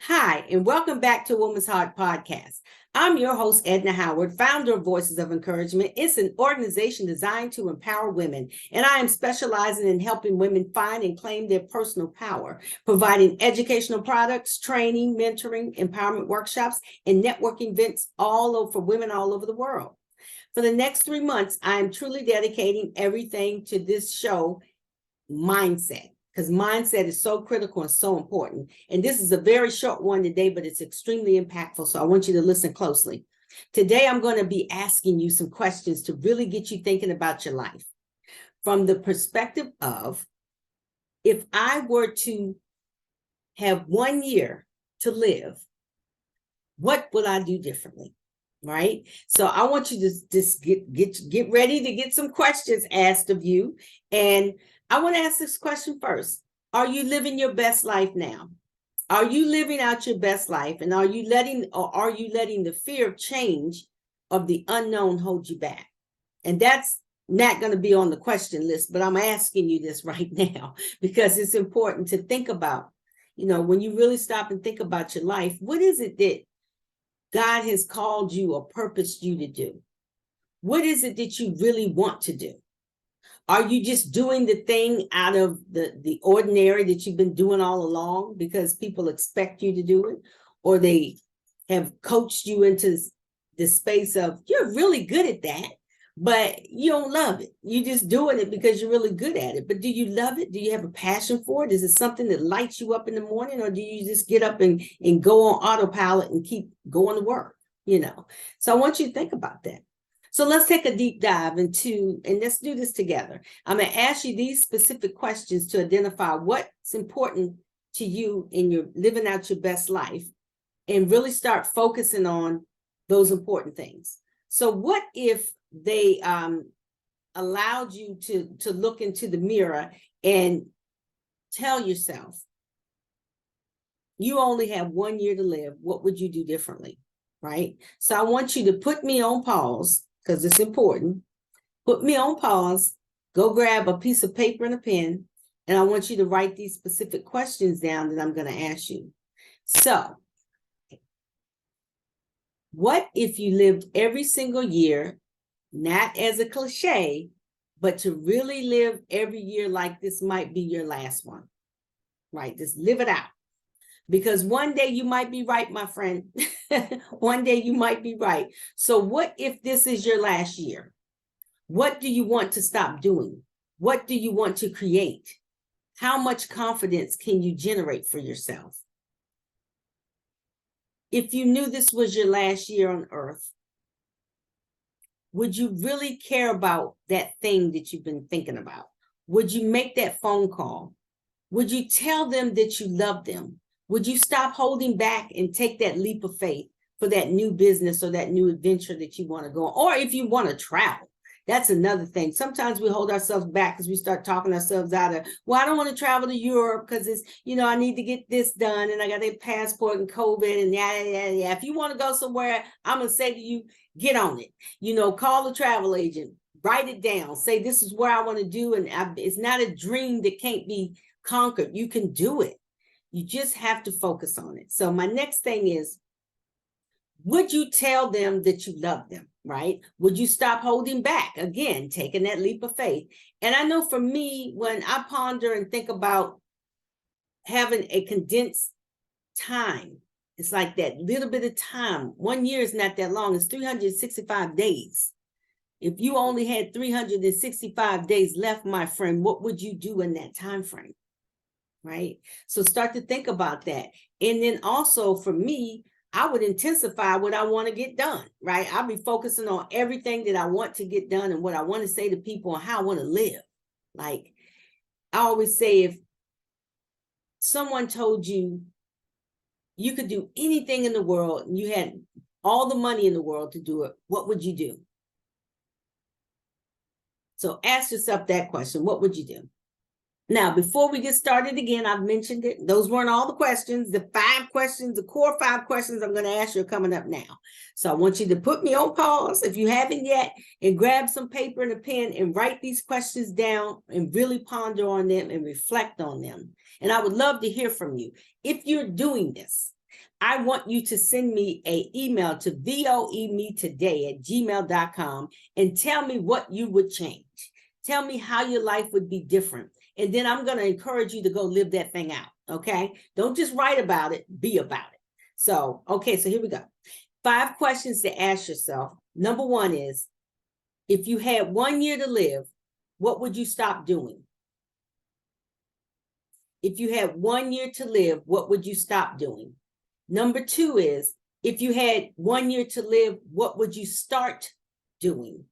Hi, and welcome back to Woman's Heart Podcast. I'm your host, Edna Howard, founder of Voices of Encouragement. It's an organization designed to empower women, and I am specializing in helping women find and claim their personal power, providing educational products, training, mentoring, empowerment workshops, and networking events for women all over the world. For the next 3 months, I am truly dedicating everything to this show, mindset. Because mindset is so critical and so important. And this is a very short one today, but it's extremely impactful. So I want you to listen closely. Today, I'm going to be asking you some questions to really get you thinking about your life from the perspective of, if I were to have 1 year to live, what would I do differently? Right? So I want you to just get ready to get some questions asked of you. And I want to ask this question first. Are you living your best life now? Are you living out your best life? And are you letting the fear of change of the unknown hold you back? And that's not going to be on the question list, but I'm asking you this right now because it's important to think about, when you really stop and think about your life, what is it that God has called you or purposed you to do? What is it that you really want to do? Are you just doing the thing out of the ordinary that you've been doing all along because people expect you to do it? Or they have coached you into the space of, you're really good at that, but you don't love it. You're just doing it because you're really good at it. But do you love it? Do you have a passion for it? Is it something that lights you up in the morning? Or do you just get up and go on autopilot and keep going to work? So I want you to think about that. So let's take a deep dive into, and let's do this together. I'm going to ask you these specific questions to identify what's important to you in your living out your best life and really start focusing on those important things. So what if they allowed you to look into the mirror and tell yourself, you only have 1 year to live, what would you do differently? Right? So I want you to put me on pause, because it's important. Put me on pause, go grab a piece of paper and a pen, and I want you to write these specific questions down that I'm going to ask you. So, what if you lived every single year, not as a cliche, but to really live every year like this might be your last one, right? Just live it out. Because one day you might be right, my friend. One day you might be right. So what if this is your last year? What do you want to stop doing? What do you want to create? How much confidence can you generate for yourself? If you knew this was your last year on earth, would you really care about that thing that you've been thinking about? Would you make that phone call? Would you tell them that you love them? Would you stop holding back and take that leap of faith for that new business or that new adventure that you want to go on? Or if you want to travel, that's another thing. Sometimes we hold ourselves back because we start talking ourselves out of, well, I don't want to travel to Europe because it's, I need to get this done and I got a passport and COVID and yeah. If you want to go somewhere, I'm going to say to you, get on it. Call the travel agent, write it down, say, this is where I want to do. And it's not a dream that can't be conquered. You can do it. You just have to focus on it. So my next thing is, would you tell them that you love them, right? Would you stop holding back? Again, taking that leap of faith. And I know for me, when I ponder and think about having a condensed time, it's like that little bit of time. 1 year is not that long. It's 365 days. If you only had 365 days left, my friend, what would you do in that time frame? Right? So start to think about that. And then also for me, I would intensify what I want to get done, right? I'll be focusing on everything that I want to get done and what I want to say to people and how I want to live. Like I always say, if someone told you you could do anything in the world and you had all the money in the world to do it, what would you do? So ask yourself that question. What would you do? Now, before we get started again, I've mentioned it. Those weren't all the questions. The 5 questions, the core 5 questions I'm going to ask you are coming up now. So I want you to put me on pause if you haven't yet and grab some paper and a pen and write these questions down and really ponder on them and reflect on them. And I would love to hear from you. If you're doing this, I want you to send me an email to voemetoday@gmail.com and tell me what you would change. Tell me how your life would be different. And then I'm going to encourage you to go live that thing out. Okay. Don't just write about it, be about it. So, okay. So here we go. 5 questions to ask yourself. Number 1 is, if you had 1 year to live, what would you stop doing? If you had 1 year to live, what would you stop doing? Number 2 is, if you had 1 year to live, what would you start doing?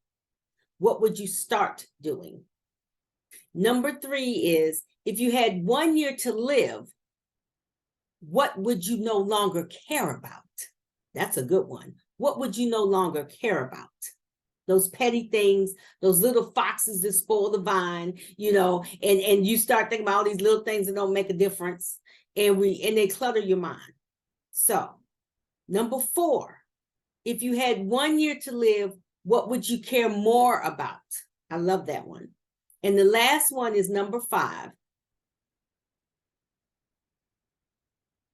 What would you start doing? Number 3 is, if you had 1 year to live, what would you no longer care about? That's a good one. What would you no longer care about? Those petty things, those little foxes that spoil the vine, and you start thinking about all these little things that don't make a difference, and they clutter your mind. So, number 4, if you had 1 year to live, what would you care more about? I love that one. And the last one is number 5.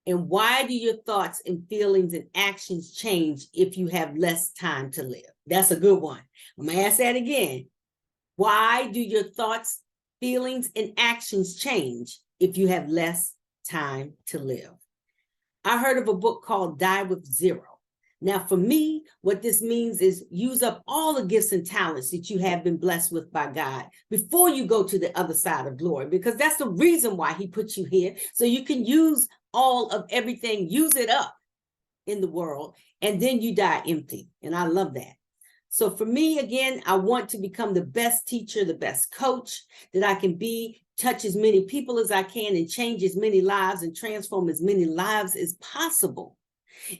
And why do your thoughts and feelings and actions change if you have less time to live? That's a good one. I'm going to ask that again. Why do your thoughts, feelings, and actions change if you have less time to live? I heard of a book called Die with Zero. Now, for me, what this means is use up all the gifts and talents that you have been blessed with by God before you go to the other side of glory, because that's the reason why he put you here, so you can use all of everything, use it up in the world, and then you die empty. And I love that. So for me, again, I want to become the best teacher, the best coach that I can be, touch as many people as I can, and change as many lives and transform as many lives as possible.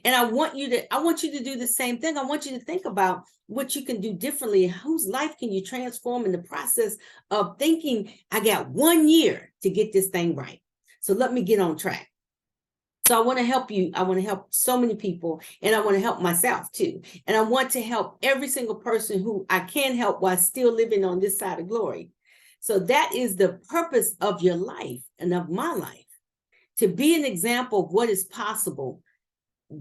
And I want you to do the same thing. I want you to think about what you can do differently. Whose life can you transform in the process of thinking, I got 1 year to get this thing right. So let me get on track. So I want to help you. I want to help so many people, and I want to help myself too. And I want to help every single person who I can help while still living on this side of glory. So that is the purpose of your life and of my life, to be an example of what is possible,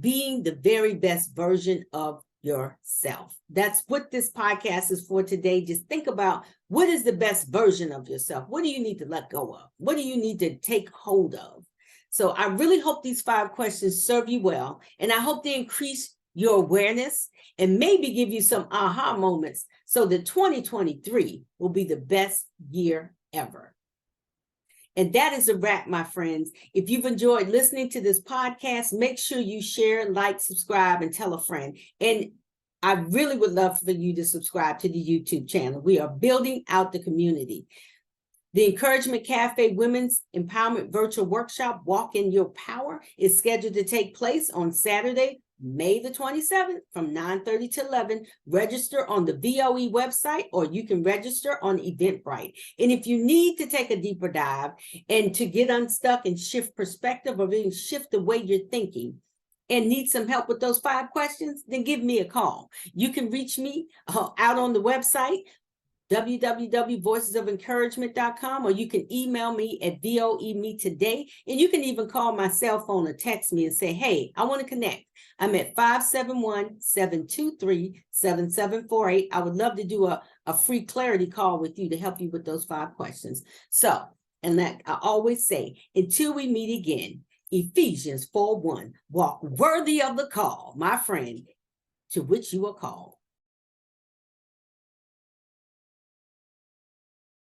being the very best version of yourself. That's what this podcast is for today. Just think about, what is the best version of yourself? What do you need to let go of? What do you need to take hold of? So I really hope these 5 questions serve you well, and I hope they increase your awareness and maybe give you some aha moments so that 2023 will be the best year ever. And that is a wrap, my friends. If you've enjoyed listening to this podcast, make sure you share, like, subscribe, and tell a friend. And I really would love for you to subscribe to the YouTube channel. We are building out the community. The Encouragement Cafe Women's Empowerment Virtual Workshop, Walk in Your Power, is scheduled to take place on Saturday, May the 27th from 9:30 to 11. Register on the VOE website, or you can register on Eventbrite. And if you need to take a deeper dive and to get unstuck and shift perspective, or even shift the way you're thinking, and need some help with those 5 questions, then give me a call. You can reach me out on the website, www.voicesoфencouragement.com, or you can email me at voemetoday, and you can even call my cell phone or text me and say, hey, I want to connect. I'm at 571-723-7748. I would love to do a free clarity call with you to help you with those 5 questions. So, and like I always say, until we meet again, Ephesians 4:1, walk worthy of the call, my friend, to which you are called.